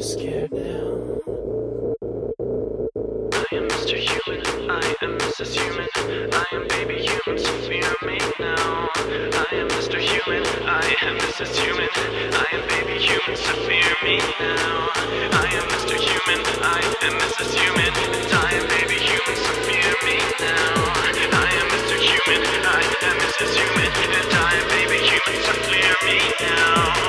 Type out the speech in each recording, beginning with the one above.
you scared now? I am Mr. Human, I am Mrs. Human, I am baby human, so fear me now. I am Mr. Human, I am Mrs. Human, I am baby human, so fear me now. I am Mr. Human, I am Mrs. Human, and I am baby human, so fear me now. I am Mr. Human, I am Mrs. Human, and I am baby human, so fear me now.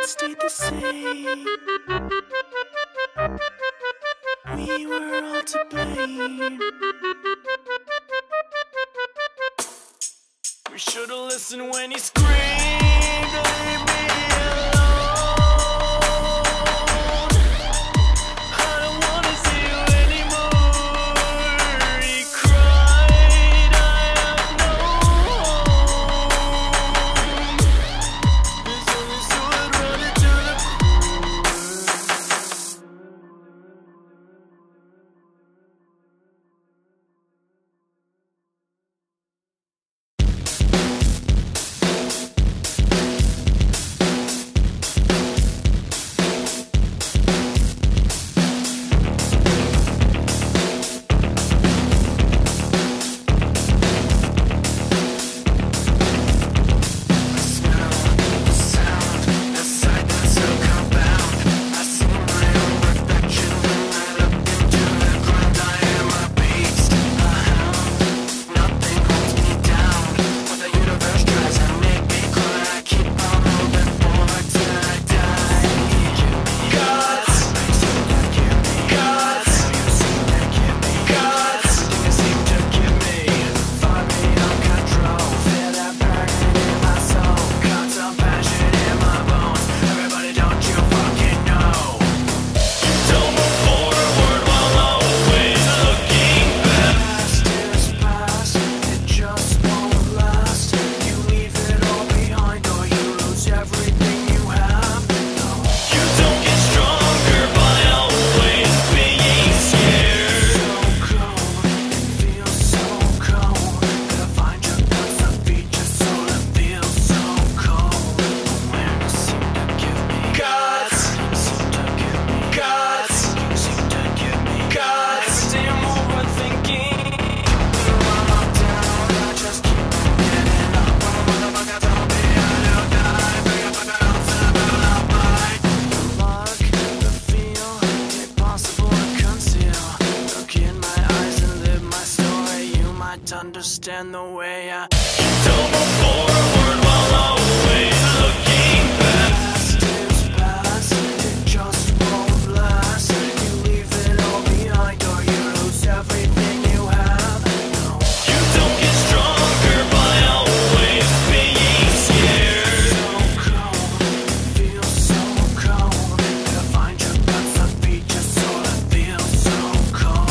it stayed the same. We were all to blame. We should've listened when he screamed, leave me alone. I don't wanna see you anymore. He cried, I have no home. There's only sword running to the understand the way I don't move forward while always looking back. Past is past, it just won't last. You leave it all behind or you lose everything you have. No. You don't get stronger by always being scared. So cold, feels so cold. Gotta find your guts to beat your soul. It feels so cold.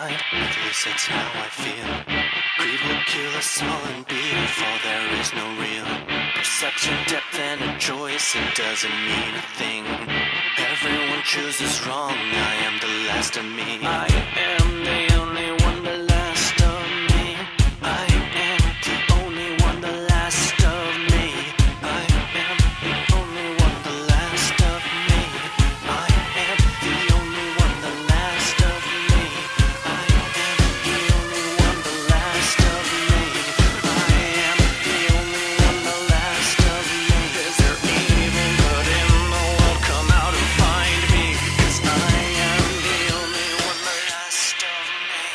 mind, at least that's how I feel. Greed will kill us all and beer, for there is no real perception, depth, and a choice. It doesn't mean a thing. Everyone chooses wrong. I am the last of me. I am the only one, the last of me. I am the only one, the last of me. I am the only one, the last of me. I am the only one, the last of me. I am the only one, the last of me. I am the only one, the last of me. Is there evil good in the world? Come out and find me, 'cause I am the only one, the last of me.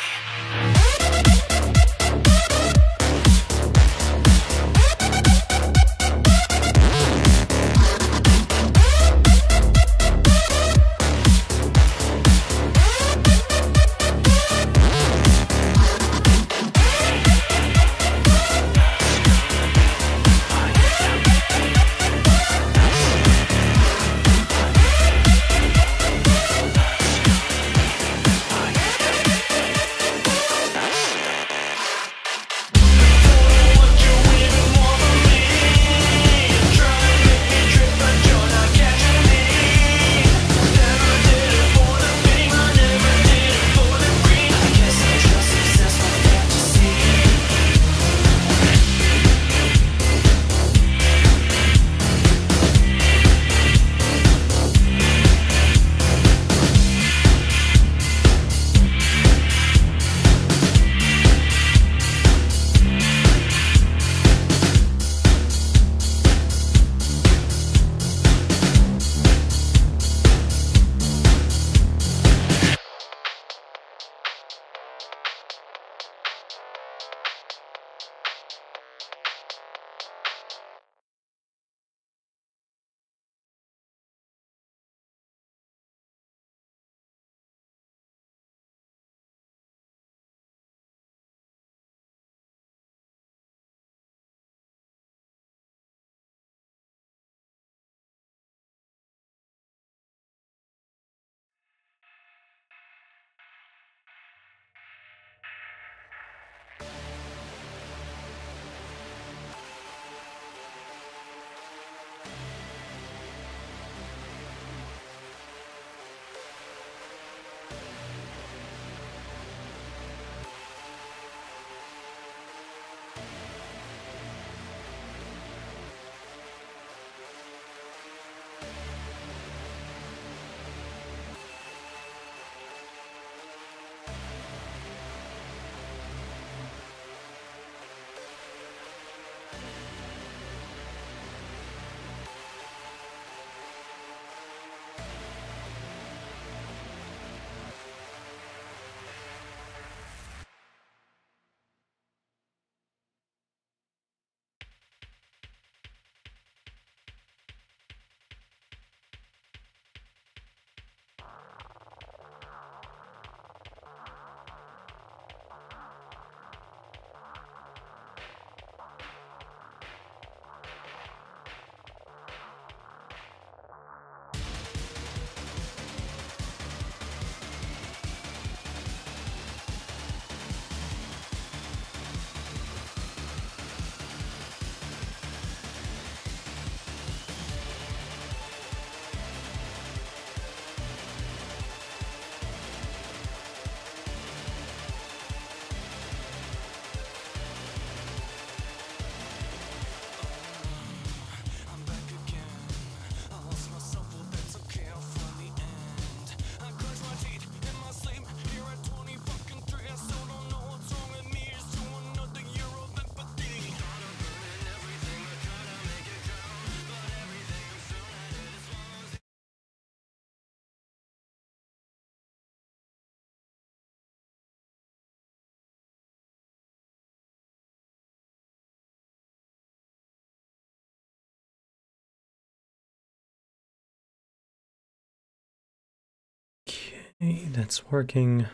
Okay, that's working.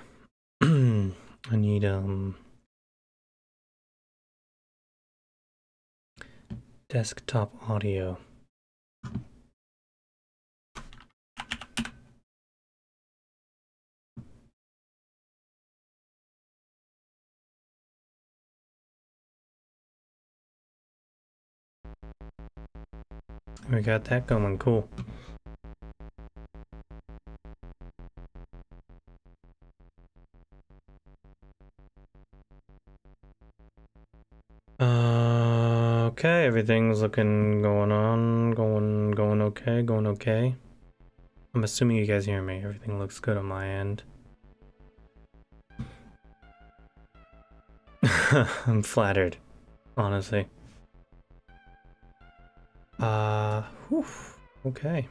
I need desktop audio. we got that going. Cool. Okay, everything's looking going okay, going okay. I'm assuming you guys hear me. Everything looks good on my end. I'm flattered, honestly. Whew, okay.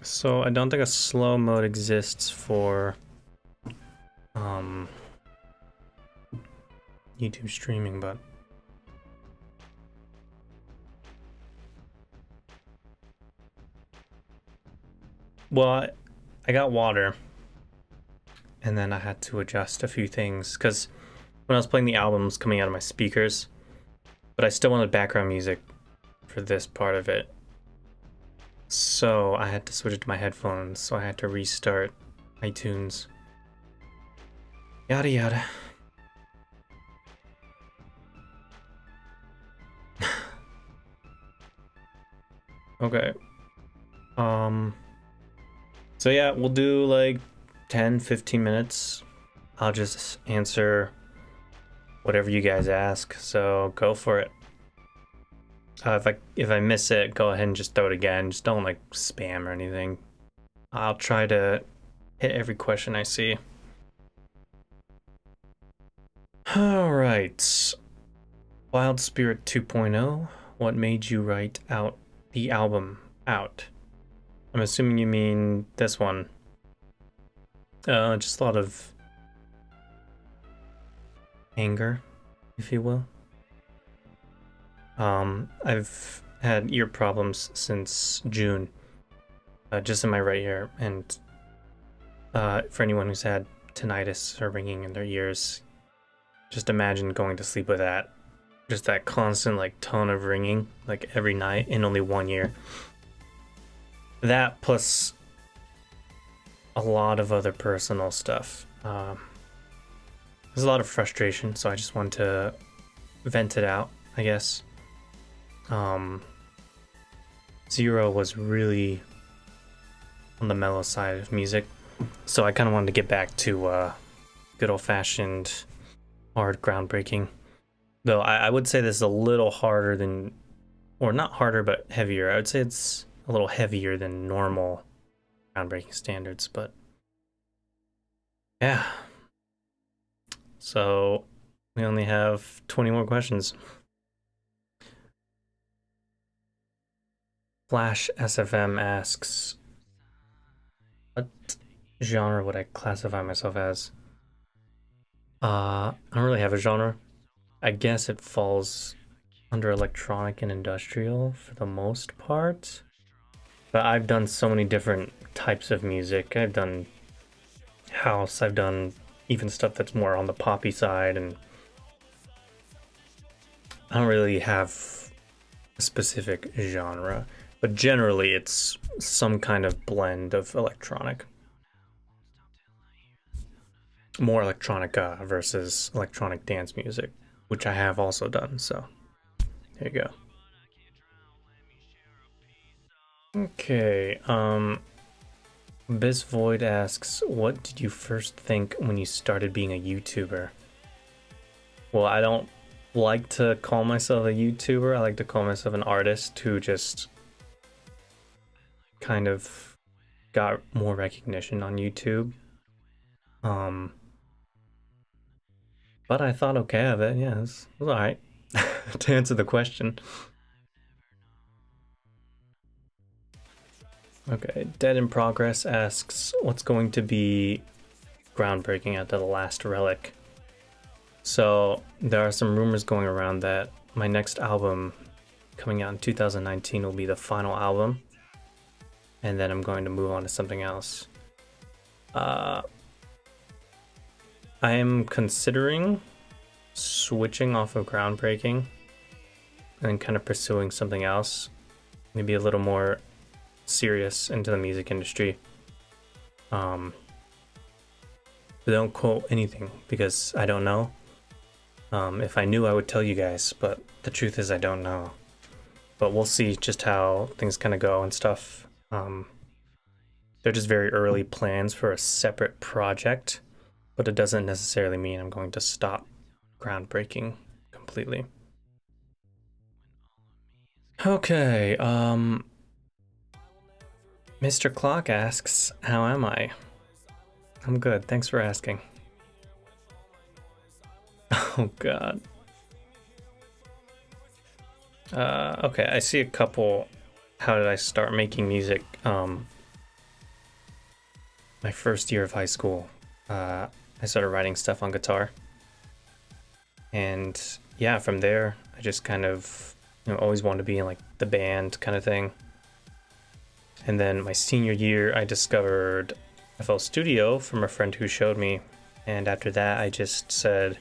So I don't think a slow mode exists for YouTube streaming, but well, I got water and then I had to adjust a few things because when I was playing the albums coming out of my speakers, but I still wanted background music for this part of it. So I had to switch it to my headphones, so I had to restart iTunes. Yada yada. Okay. So yeah, we'll do like 10-15 minutes. I'll just answer whatever you guys ask, so go for it. If I miss it, go ahead and just throw it again. Just don't like spam or anything. I'll try to hit every question I see. All right. Wild Spirit 2.0. What made you write out the album out? I'm assuming you mean this one. Just a lot of anger, if you will. I've had ear problems since June, just in my right ear, and for anyone who's had tinnitus or ringing in their ears, just imagine going to sleep with that. Just that constant like tone of ringing, like every night in only one ear. That plus a lot of other personal stuff. There's a lot of frustration, so I just want to vent it out, I guess. Zero was really on the mellow side of music, so I kind of wanted to get back to good old-fashioned hard groundbreaking. Though I would say this is a little harder than, or not harder, but heavier. I would say it's a little heavier than normal groundbreaking standards, but yeah. So we only have 20 more questions. Flash SFM asks, what genre would I classify myself as? I don't really have a genre. I guess it falls under electronic and industrial for the most part. But I've done so many different types of music. I've done house, I've done even stuff that's more on the poppy side, and I don't really have a specific genre. But generally, it's some kind of blend of electronic. More electronica versus electronic dance music, which I have also done, so there you go. Okay, Biz Void asks, what did you first think when you started being a YouTuber? Well, I don't like to call myself a YouTuber. I like to call myself an artist who just kind of got more recognition on YouTube. But I thought okay of it. Yeah, it was all right. To answer the question. Okay, Dead in Progress asks, what's going to be groundbreaking at the Last Relic? So there are some rumors going around that my next album coming out in 2019 will be the final album, and then I'm going to move on to something else. I am considering switching off of groundbreaking and kind of pursuing something else, maybe a little more serious into the music industry. But don't quote anything because I don't know. If I knew, I would tell you guys, but the truth is I don't know. But we'll see just how things kind of go and stuff. They're just very early plans for a separate project, but it doesn't necessarily mean I'm going to stop groundbreaking completely. Okay, Mr. Clock asks, how am I? I'm good, thanks for asking. Oh god. Okay, I see a couple. How did I start making music? My first year of high school, I started writing stuff on guitar. And yeah, from there, I just kind of, always wanted to be in like the band kind of thing. And then my senior year, I discovered FL Studio from a friend who showed me. And after that, I just said,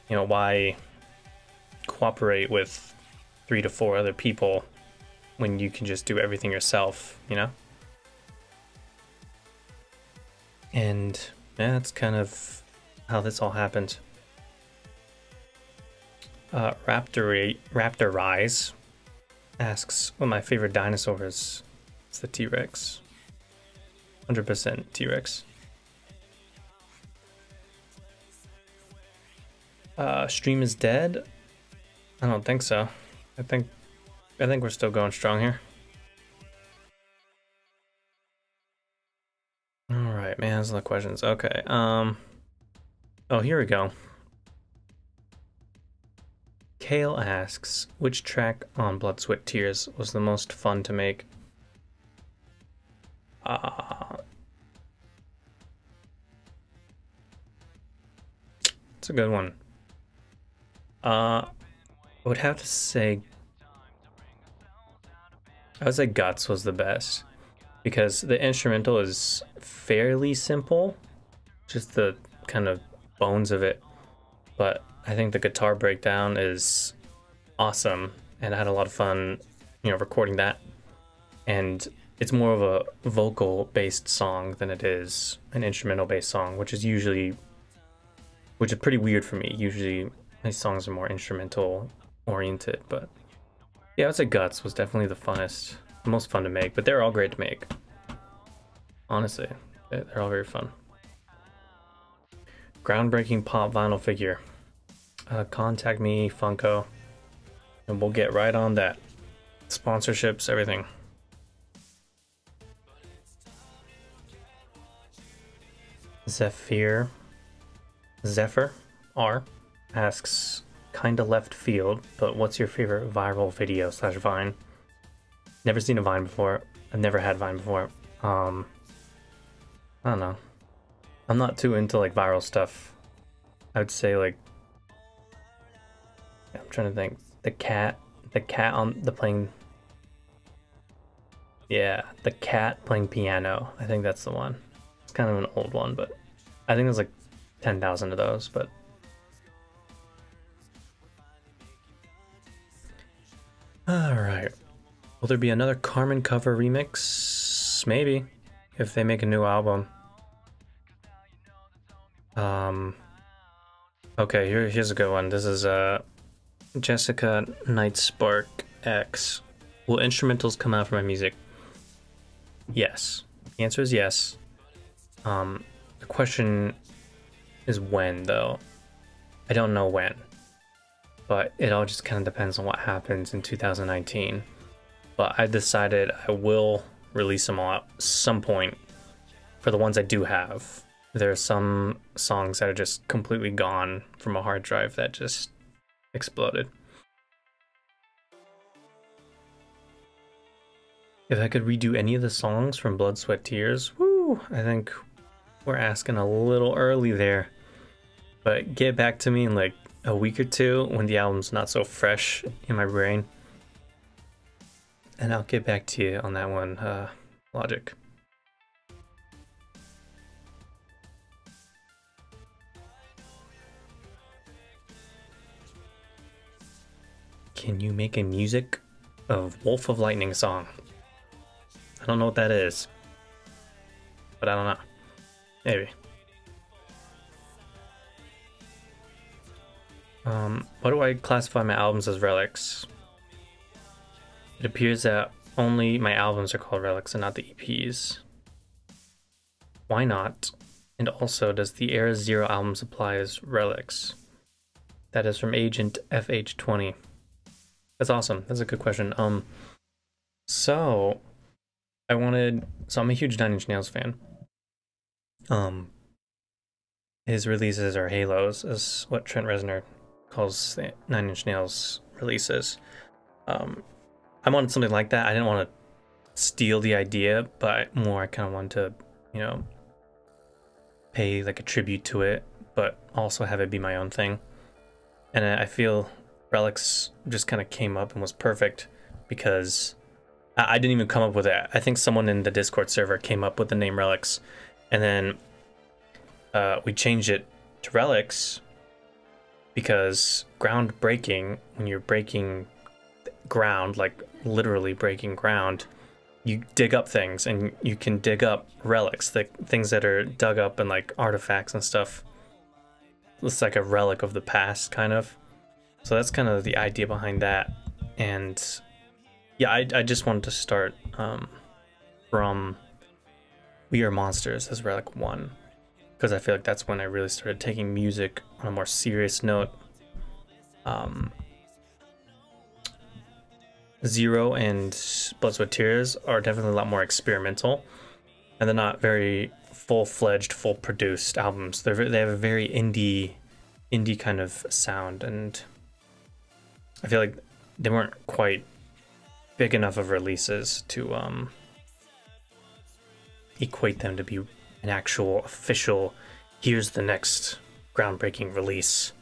why cooperate with 3 to 4 other people when you can just do everything yourself, And yeah, that's kind of how this all happened. Raptor Rise asks what my favorite dinosaur is. It's the T-Rex. 100% T-Rex. Stream is dead? I don't think so. I think we're still going strong here. Alright, man, that's a lot of questions. Okay, oh, here we go. Kale asks, which track on Blood, Sweat, Tears was the most fun to make? It's a good one. I would have to say, Guts was the best, because the instrumental is fairly simple, just the kind of bones of it, but I think the guitar breakdown is awesome, and I had a lot of fun, recording that. And it's more of a vocal-based song than it is an instrumental-based song, which is pretty weird for me. Usually my songs are more instrumental-oriented, but yeah, I would say Guts was definitely the most fun to make, but they're all great to make. Honestly, they're all very fun. Groundbreaking pop vinyl figure. Contact me, Funko, and we'll get right on that. Sponsorships, everything. Zephyr R asks, kinda left field, but what's your favorite viral video / Vine? Never seen a Vine before. I've never had Vine before. I don't know. I'm not too into like viral stuff. I would say like, I'm trying to think. The cat on the playing. Yeah, the cat playing piano. I think that's the one. It's kind of an old one, but I think there's like 10,000 of those, but. All right. Will there be another Carmen cover remix? Maybe, if they make a new album. Okay, here's a good one. This is Jessica Nightspark X. Will instrumentals come out for my music? Yes. The answer is yes. The question is when, though. I don't know when, but it all just kind of depends on what happens in 2019. But I decided I will release them all at some point. For the ones I do have, there are some songs that are just completely gone from a hard drive that just exploded. If I could redo any of the songs from Blood, Sweat, Tears, woo, I think we're asking a little early there. But get back to me in like a week or two when the album's not so fresh in my brain. And I'll get back to you on that one, Logic. Can you make a music of Wolf of Lightning song? I don't know what that is, but I don't know. Maybe. Why do I classify my albums as relics? It appears that only my albums are called relics and not the EPs. Why not? And also, does the Era Zero albums apply as relics? That is from Agent FH20. That's awesome. That's a good question. So I'm a huge Nine Inch Nails fan. His releases are halos, is what Trent Reznor calls the Nine Inch Nails releases. I wanted something like that. I didn't want to steal the idea, but more I kind of wanted to, you know, pay like a tribute to it, but also have it be my own thing. And I feel Relics just kind of came up and was perfect because I didn't even come up with it. I think someone in the Discord server came up with the name Relics, and then we changed it to Relics because groundbreaking, when you're breaking ground, like literally breaking ground, you dig up things, and you can dig up relics, like things that are dug up and like artifacts and stuff. It's like a relic of the past, kind of. So that's kind of the idea behind that. And yeah, I just wanted to start from We Are Monsters as Relic 1, because I feel like that's when I really started taking music on a more serious note. Zero and Blood, Sweat, Tears are definitely a lot more experimental, and they're not very full-fledged, full-produced albums. They have a very indie kind of sound, and I feel like they weren't quite big enough of releases to equate them to be an actual official, here's the next groundbreaking release.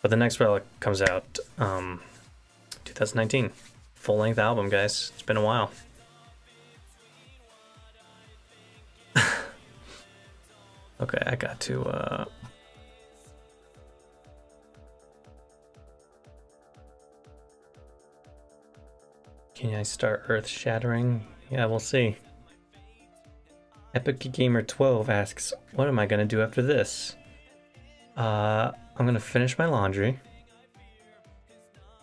But the next Relic comes out 2019. Full-length album, guys. It's been a while. Okay, I got to can I start earth-shattering? Yeah, we'll see. Epic Gamer 12 asks, what am I gonna do after this? I'm gonna finish my laundry,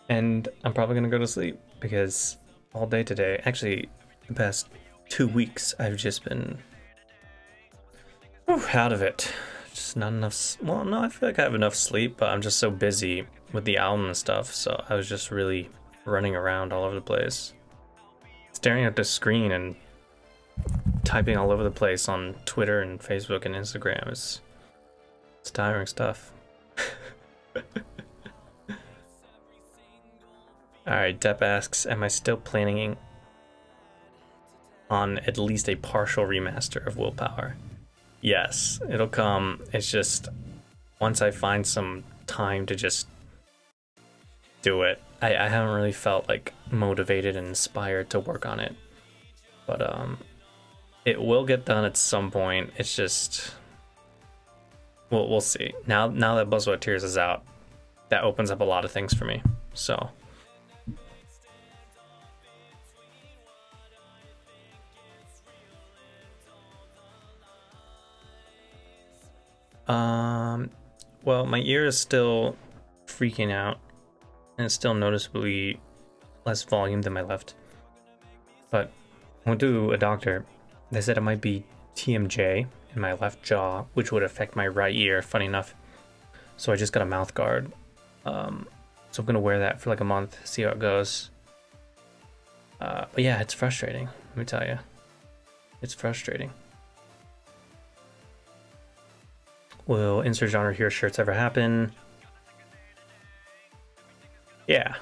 and I'm probably gonna go to sleep because all day today, actually the past 2 weeks, I've just been out of it. Just not enough. Well, no, I feel like I have enough sleep, but I'm just so busy with the album and stuff, so I was just really running around all over the place, staring at the screen and typing all over the place on Twitter and Facebook and Instagram. It's tiring stuff. Alright, Depp asks, am I still planning on at least a partial remaster of Willpower? Yes, it'll come. It's just once I find some time to just do it. I haven't really felt like motivated and inspired to work on it, but it will get done at some point. It's just we'll see. Now that Blood, Sweat, Tears is out, that opens up a lot of things for me. So well, my ear is still freaking out, and it's still noticeably less volume than my left. But I went to a doctor. They said it might be TMJ in my left jaw, which would affect my right ear, funny enough. So I just got a mouth guard. So I'm gonna wear that for like a month, see how it goes. But yeah, it's frustrating, let me tell you. It's frustrating. Will insert genre hero shirts ever happen? Yeah.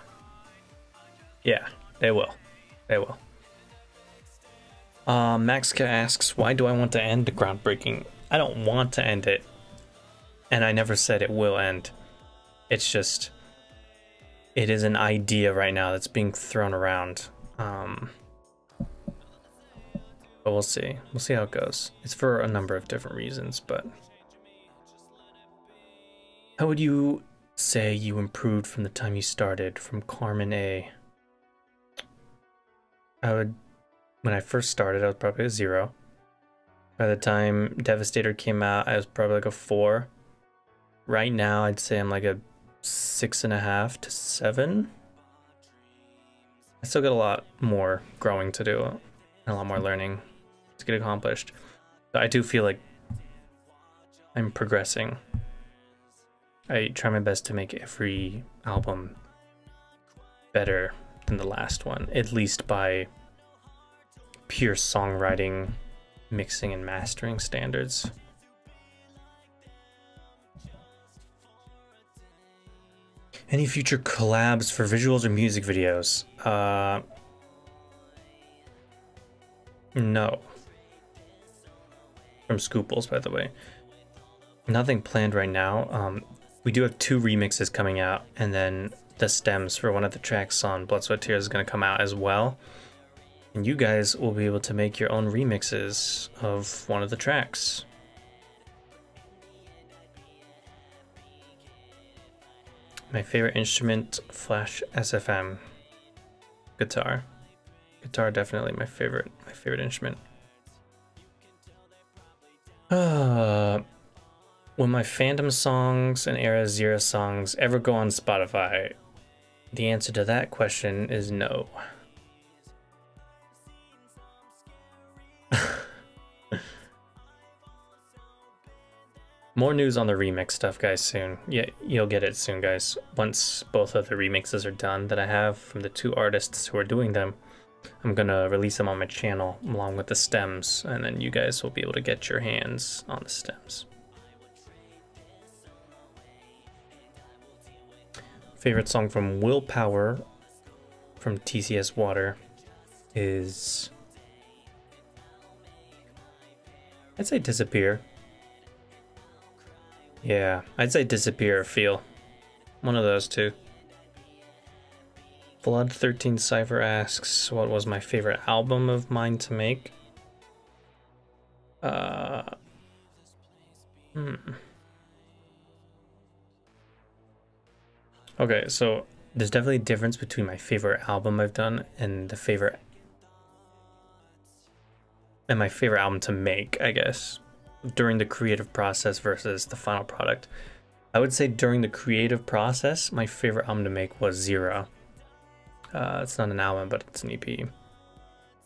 Yeah, they will. They will. Maxka asks, why do I want to end the groundbreaking? I don't want to end it, and I never said it will end. It's just, it is an idea right now that's being thrown around. But we'll see. We'll see how it goes. It's for a number of different reasons, but how would you say you improved from the time you started? From QnA. When I first started, I was probably a 0. By the time Devastator came out, I was probably like a 4. Right now, I'd say I'm like a 6.5 to 7. I still got a lot more growing to do and a lot more learning to get accomplished. But I do feel like I'm progressing. I try my best to make every album better than the last one, at least by pure songwriting, mixing, and mastering standards. Any future collabs for visuals or music videos? No. From Scooples, by the way. Nothing planned right now. We do have 2 remixes coming out, and then the stems for one of the tracks on Blood, Sweat, Tears is going to come out as well. And you guys will be able to make your own remixes of one of the tracks. My favorite instrument, Flash SFM. Guitar. Guitar definitely my favorite instrument. When my fandom songs and Era Zero songs ever go on Spotify, the answer to that question is no. More news on the remix stuff, guys, soon. Yeah, you'll get it soon, guys. Once both of the remixes are done that I have from the 2 artists who are doing them, I'm gonna release them on my channel along with the stems, and then you guys will be able to get your hands on the stems. Favorite song from Willpower from TCS Water is, I'd say Disappear. Yeah, I'd say Disappear or Feel. One of those 2. Blood 13 Cypher asks, what was my favorite album of mine to make? Okay, so there's definitely a difference between my favorite album I've done and my favorite album to make, I guess, during the creative process versus the final product. I would say during the creative process, my favorite album to make was Zero. It's not an album, but it's an EP. It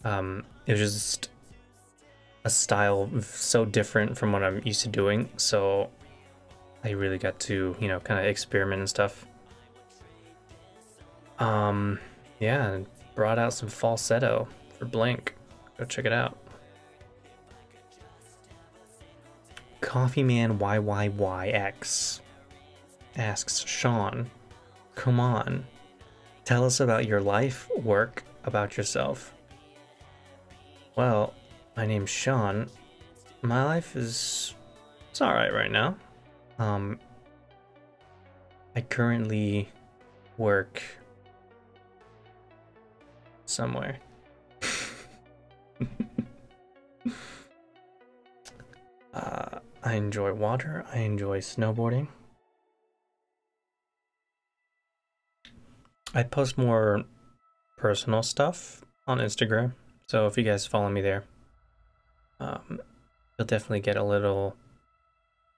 was just a style so different from what I'm used to doing, so I really got to, you know, kind of experiment and stuff. Yeah, brought out some falsetto for Blink. Go check it out. Coffeeman YYYX asks, Sean, come on, tell us about your life, work, about yourself. Well, my name's Sean. My life it's alright right now. I currently work somewhere. I enjoy water. I enjoy snowboarding. I post more personal stuff on Instagram, so if you guys follow me there, you'll definitely get a little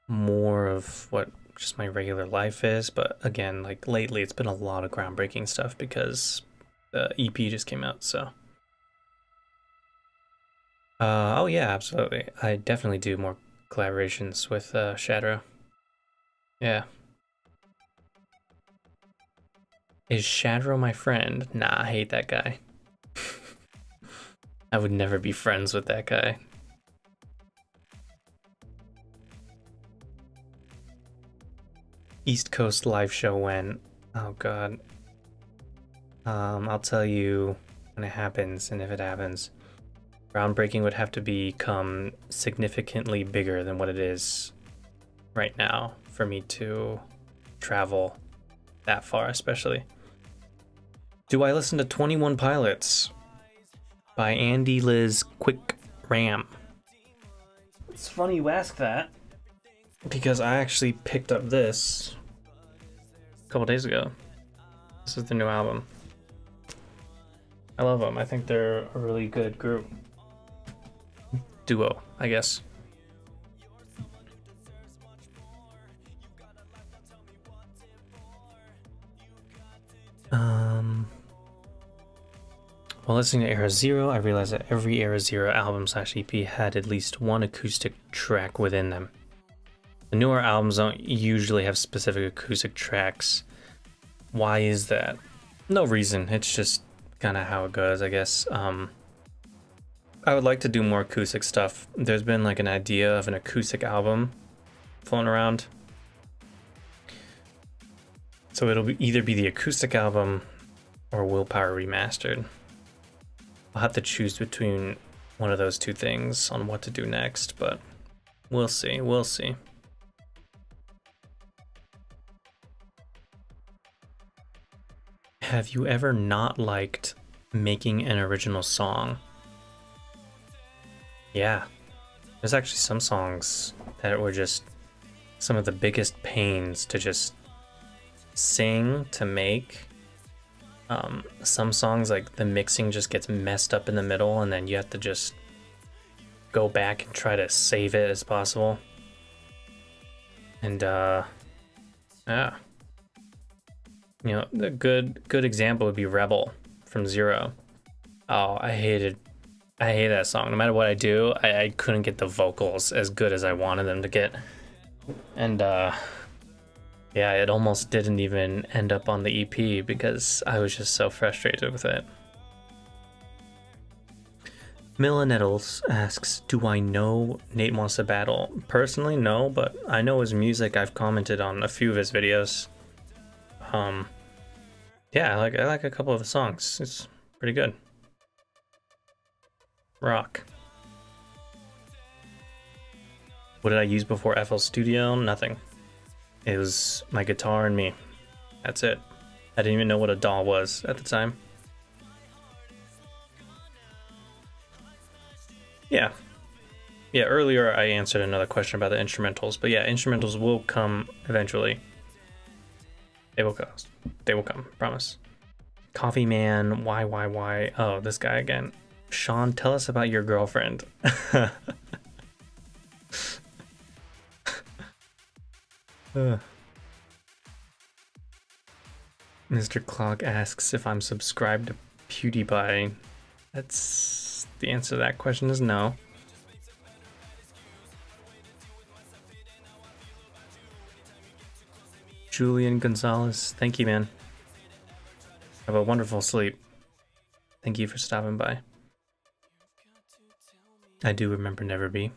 more of what just my regular life is. But again, like lately, it's been a lot of groundbreaking stuff because the EP just came out, so. Oh yeah, absolutely. I definitely do more collaborations with Shadow. Yeah. Is Shadow my friend? Nah, I hate that guy. I would never be friends with that guy. East Coast live show when? Oh god. I'll tell you when it happens, and if it happens. Groundbreaking would have to become significantly bigger than what it is right now for me to travel that far, especially. Do I listen to 21 Pilots by Andy Liz Quick Ram? It's funny you ask that because I actually picked up this a couple days ago. This is the new album. I love them. I think they're a really good group. Duo, I guess. While listening to Era Zero, I realized that every Era Zero album / EP had at least one acoustic track within them. The newer albums don't usually have specific acoustic tracks. Why is that? No reason. It's just kind of how it goes, I guess. I would like to do more acoustic stuff. There's been like an idea of an acoustic album floating around. So it'll either be the acoustic album or Willpower Remastered. I'll have to choose between one of those two things on what to do next, but we'll see, we'll see. Have you ever not liked making an original song? Yeah, there's actually some songs that were just some of the biggest pains to just sing, to make. Some songs, like the mixing just gets messed up in the middle and then you have to just go back and try to save it as possible. And yeah, you know, the good example would be Rebel from Zero. Oh, I hate that song. No matter what I do, I couldn't get the vocals as good as I wanted them to get. And yeah, it almost didn't even end up on the EP because I was just so frustrated with it. Milla Nettles asks, do I know Nate Wants to Battle? Personally, no, but I know his music. I've commented on a few of his videos. Yeah, I like a couple of the songs. It's pretty good. Rock. What did I use before FL Studio? Nothing. It was my guitar and me. That's it. I didn't even know what a DAW was at the time. Yeah. Yeah, earlier I answered another question about the instrumentals, but yeah, instrumentals will come eventually. They will come. They will come, promise. Coffee Man, why? Oh, this guy again. Sean, tell us about your girlfriend. Mr. Clock asks if I'm subscribed to PewDiePie. That's the answer to that question is no. Julian Gonzalez, thank you, man. Have a wonderful sleep. Thank you for stopping by. I do remember Neverbe.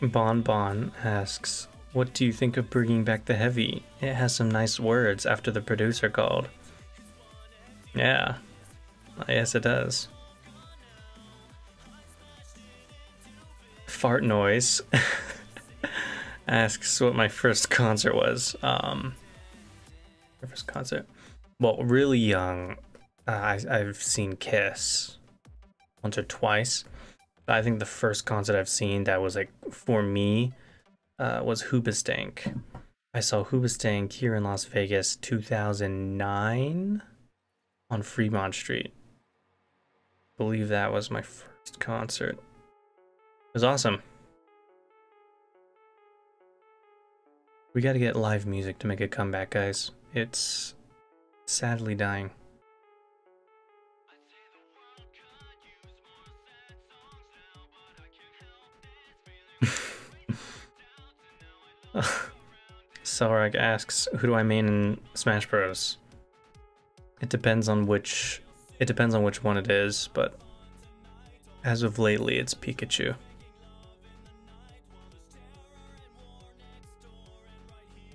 Bon asks, what do you think of bringing back the heavy? It has some nice words after the producer called. Yeah, yes it does. Fart Noise asks what my first concert was. My first concert? Well, really young. I've seen Kiss once or twice. I think the first concert I've seen that was like for me was Hoobastank. I saw Hoobastank here in Las Vegas 2009 on Fremont Street. I believe that was my first concert. It was awesome. We gotta get live music to make a comeback, guys. It's sadly dying. Sarag asks, who do I main in Smash Bros? It depends on which one it is, but as of lately it's Pikachu.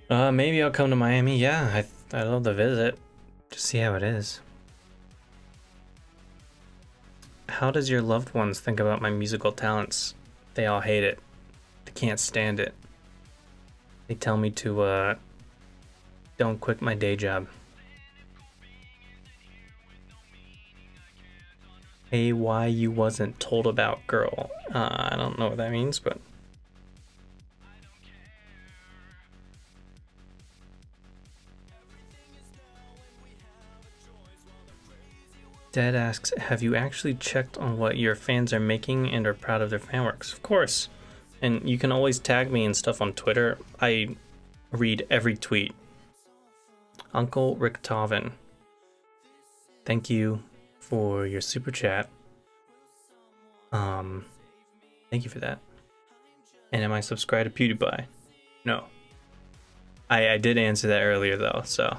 Maybe I'll come to Miami. Yeah, I'd love to visit. Just see how it is. How does your loved ones think about my musical talents? They all hate it. They can't stand it. They tell me to, don't quit my day job. Hey, why you wasn't told about, girl? I don't know what that means, but... Dad asks, have you actually checked on what your fans are making and are proud of their fan works? Of course. And you can always tag me and stuff on Twitter. I read every tweet. Uncle Rick Tavin, thank you for your super chat. Thank you for that. And am I subscribed to PewDiePie? No. I did answer that earlier though, so.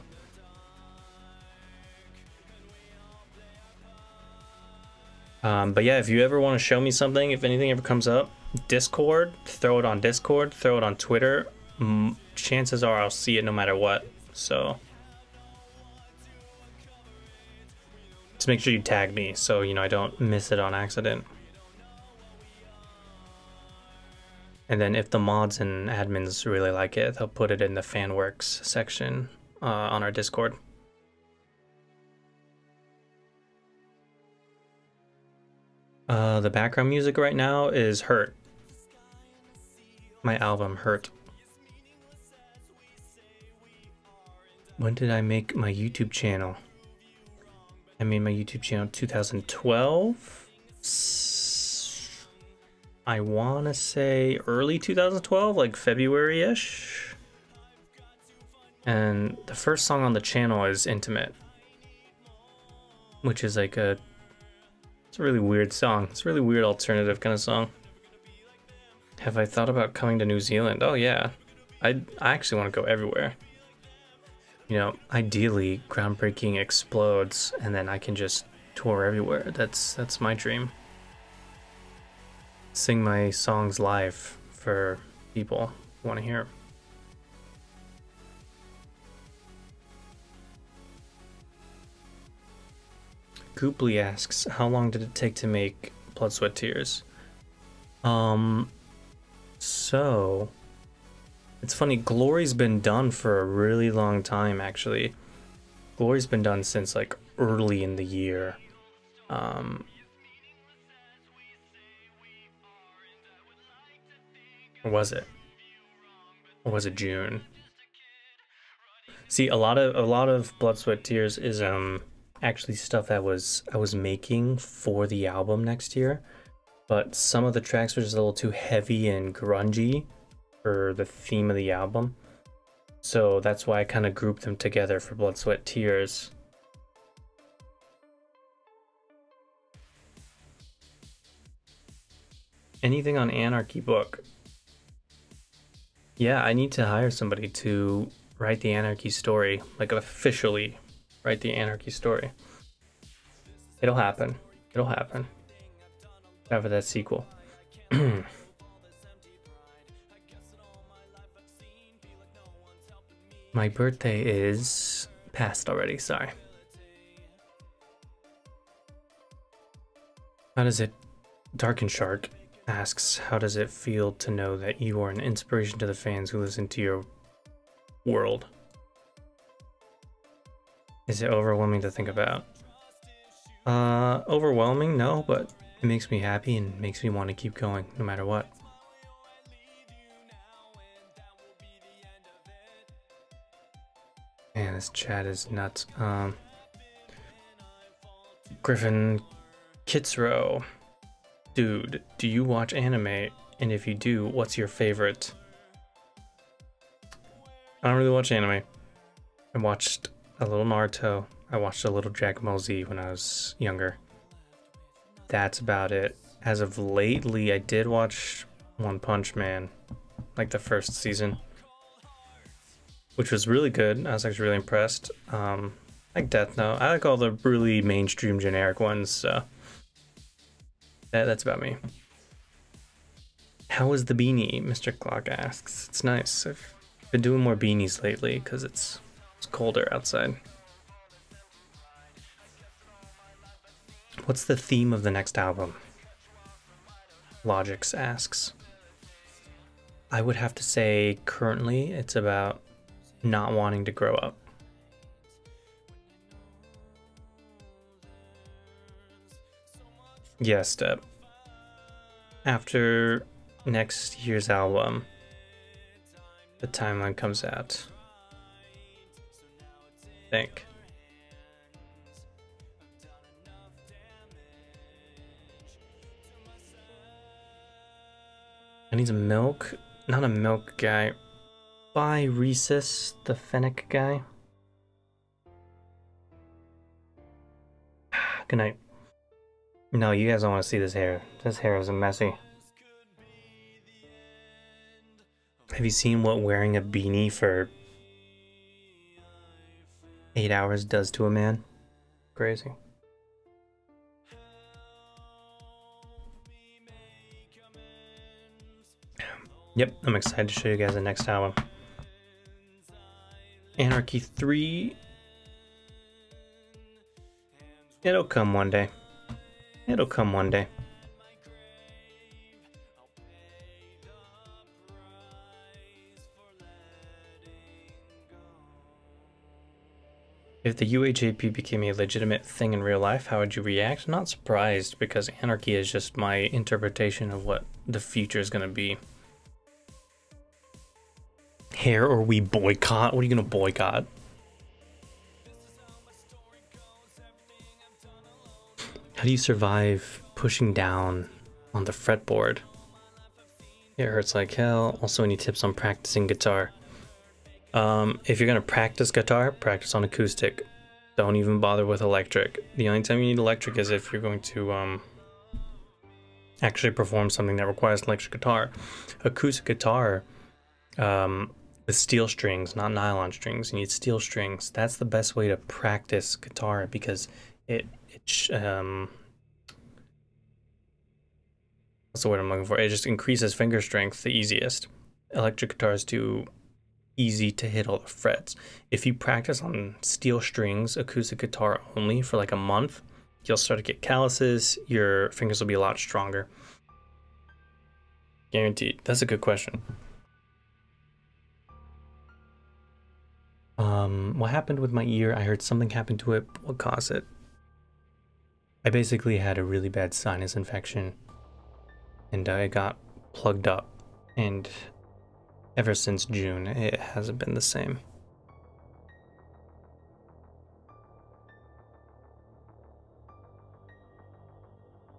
But yeah, if you ever want to show me something, if anything ever comes up, Discord, throw it on Discord, throw it on Twitter. Chances are I'll see it no matter what, so. Just make sure you tag me so, you know, I don't miss it on accident. And then if the mods and admins really like it, they'll put it in the FanWorks section on our Discord. The background music right now is Hurt. My album, Hurt. When did I make my YouTube channel? I made my YouTube channel in 2012. I want to say early 2012, like February-ish. And the first song on the channel is Intimate, which is like it's a really weird song. It's a really weird alternative kind of song. Have I thought about coming to New Zealand? Oh yeah, I actually want to go everywhere. You know, ideally Groundbreaking explodes and then I can just tour everywhere. That's my dream. Sing my songs live for people who want to hear. Gooply asks, how long did it take to make Blood, Sweat, Tears? So it's funny, Glory's been done for a really long time actually. Glory's been done since like early in the year. Or was it? Or was it June? See, a lot of Blood, Sweat, Tears is actually stuff that I was making for the album next year, but some of the tracks were just a little too heavy and grungy for the theme of the album. So that's why I kind of grouped them together for Blood, Sweat, Tears. Anything on Anarchy book? Yeah, I need to hire somebody to write the Anarchy story, like officially write the Anarchy story. It'll happen. It'll happen. After that sequel. My birthday is past already, sorry. How does it... Darken Shark asks, how does it feel to know that you are an inspiration to the fans who listen to your world? Is it overwhelming to think about? Overwhelming? No, but it makes me happy and makes me want to keep going no matter what. Man, this chat is nuts. Griffin Kitsrow. Dude, do you watch anime? And if you do, what's your favorite? I don't really watch anime. I watched a little Naruto. I watched a little Dragon Ball Z when I was younger. That's about it. As of lately, I did watch One Punch Man, like the first season, which was really good. I was actually really impressed. I like Death Note. I like all the really mainstream generic ones, so that's about me. How is the beanie? Mr. Clock asks. It's nice. I've been doing more beanies lately because it's colder outside. What's the theme of the next album? Logix asks. I would have to say currently it's about not wanting to grow up. Yes, Step. After next year's album, the timeline comes out. I think. I need some milk. Not a milk guy. by Rhesus, the Fennec guy. Good night. No, you guys don't want to see this hair. This hair is messy. Have you seen what wearing a beanie for 8 hours does to a man? Crazy. Yep, I'm excited to show you guys the next album. Anarchy 3. It'll come one day. It'll come one day. If the UHAP became a legitimate thing in real life, how would you react? Not surprised, because anarchy is just my interpretation of what the future is going to be. Hair or we boycott? What are you going to boycott? How do you survive pushing down on the fretboard? It hurts like hell. Also, any tips on practicing guitar? If you're gonna practice guitar, practice on acoustic. Don't even bother with electric. The only time you need electric is if you're going to actually perform something that requires electric guitar. Acoustic guitar with steel strings, not nylon strings. You need steel strings. That's the best way to practice guitar, because what's the word I'm looking for? It just increases finger strength the easiest. Electric guitar is too easy to hit all the frets. If you practice on steel strings, acoustic guitar only, for like a month, you'll start to get calluses. Your fingers will be a lot stronger. Guaranteed. That's a good question. What happened with my ear? I heard something happened to it. What caused it? I basically had a really bad sinus infection, and I got plugged up, and ever since June, it hasn't been the same.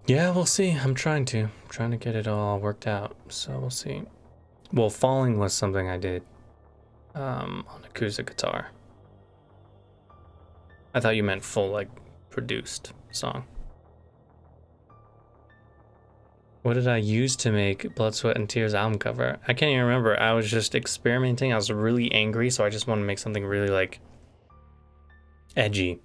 Yeah, we'll see. I'm trying to get it all worked out, so we'll see. Well, falling was something I did on acoustic guitar. I thought you meant full, like, produced song. What did I use to make Blood, Sweat, and Tears album cover? I can't even remember. I was just experimenting. I was really angry, so I just wanted to make something really, like, edgy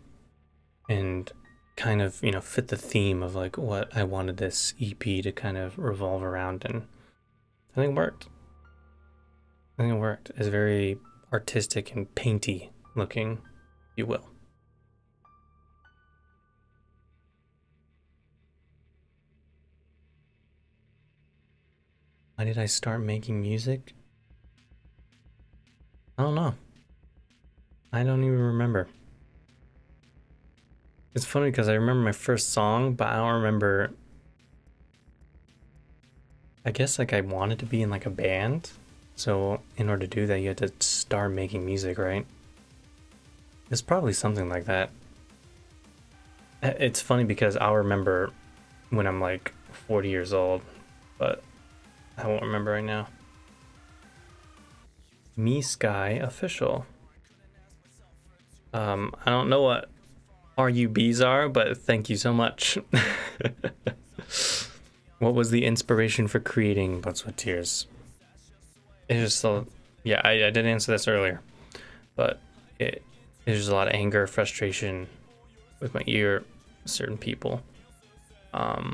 and kind of, you know, fit the theme of, like, what I wanted this EP to kind of revolve around, and I think it worked. I think it worked. It's very artistic and painty looking, if you will. Why did I start making music? I don't know. I don't even remember. It's funny because I remember my first song, but I don't remember. I guess like I wanted to be in like a band. So in order to do that, you had to start making music, right? It's probably something like that. It's funny because I'll remember when I'm like 40 years old, but I won't remember right now. Me Sky Official. I don't know what RUBs are, but thank you so much. What was the inspiration for creating Blood, Sweat, Tears? It's just yeah, I did answer this earlier, but it's just a lot of anger, frustration with my ear, certain people, a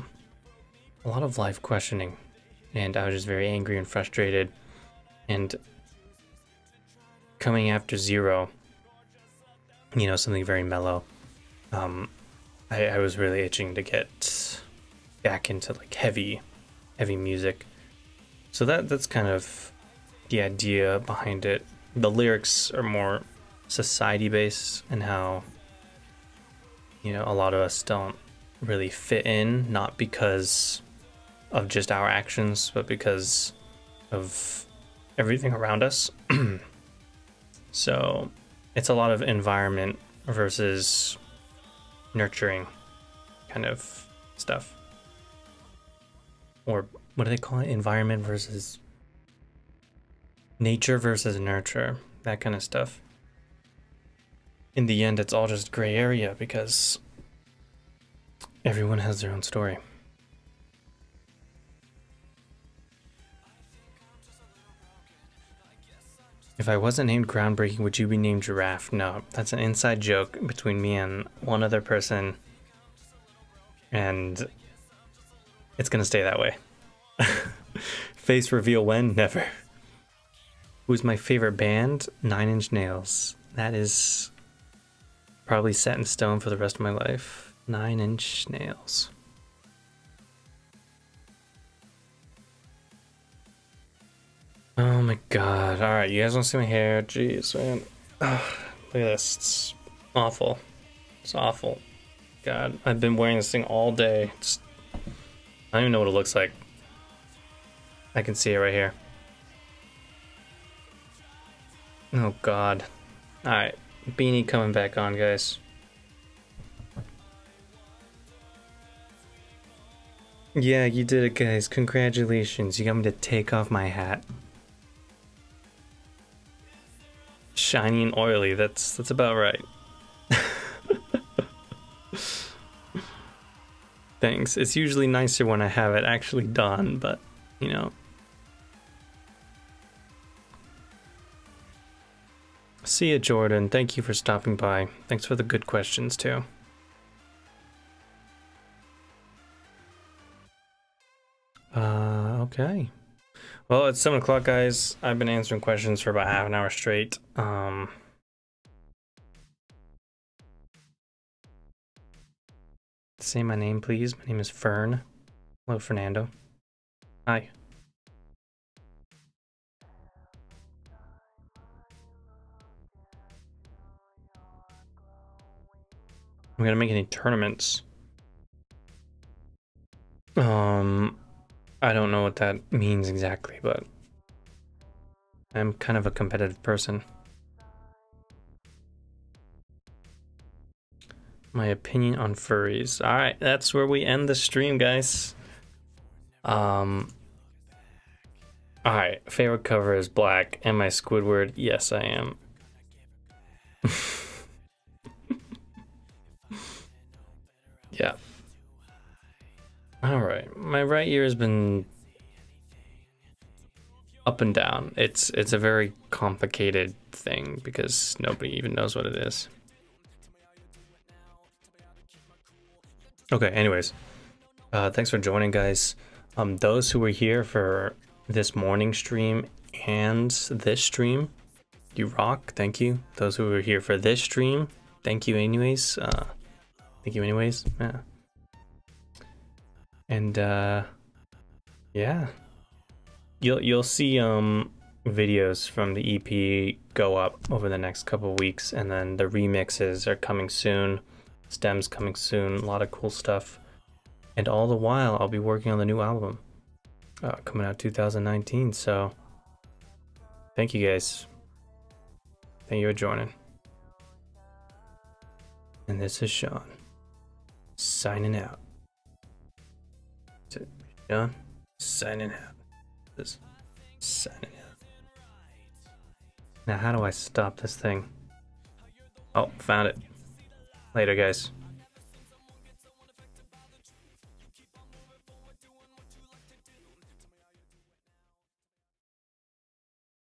lot of life questioning, and I was just very angry and frustrated, and coming after Zero, you know, something very mellow. I was really itching to get back into like heavy music, so that's kind of the idea behind it. The lyrics are more society based, and how, you know, a lot of us don't really fit in, not because of just our actions, but because of everything around us. So it's a lot of environment versus nurturing kind of stuff. Or what do they call it? Environment versus Nature versus nurture, that kind of stuff. In the end, it's all just gray area because everyone has their own story. If I wasn't named Groundbreaking, would you be named Giraffe? No, that's an inside joke between me and one other person, and it's gonna stay that way. Face reveal when? Never. Who's my favorite band? 9 Inch Nails. That is probably set in stone for the rest of my life. 9 Inch Nails. Oh my god. Alright, you guys want to see my hair? Jeez, man. Ugh, look at this. It's awful. It's awful. God, I've been wearing this thing all day. I don't even know what it looks like. I can see it right here. Oh god. Alright, beanie coming back on, guys. Yeah, you did it, guys. Congratulations. You got me to take off my hat. Shiny and oily, that's about right. Thanks. It's usually nicer when I have it actually done, but you know. See ya, Jordan. Thank you for stopping by. Thanks for the good questions too. Okay. Well, it's 7 o'clock, guys. I've been answering questions for about half an hour straight. Say my name, please. My name is Fern. Hello, Fernando. Hi. I'm gonna make any tournaments. I don't know what that means exactly, but I'm kind of a competitive person. My opinion on furries. All right, that's where we end the stream, guys. All right, favorite cover is black. Am I Squidward? Yes, I am. Yeah. All right, my right ear has been up and down. It's a very complicated thing because nobody even knows what it is. Okay, anyways, thanks for joining, guys. Those who were here for this morning stream and this stream, you rock. Thank you. Those who were here for this stream, thank you anyways. Thank you anyways. Yeah. And yeah, you'll see videos from the EP go up over the next couple of weeks, and then the remixes are coming soon. Stems coming soon. A lot of cool stuff. And all the while, I'll be working on the new album coming out 2019. So thank you guys. Thank you for joining. And this is Sean signing out. Sean signing out. This signing out. Now, how do I stop this thing? Oh, found it. Later, guys.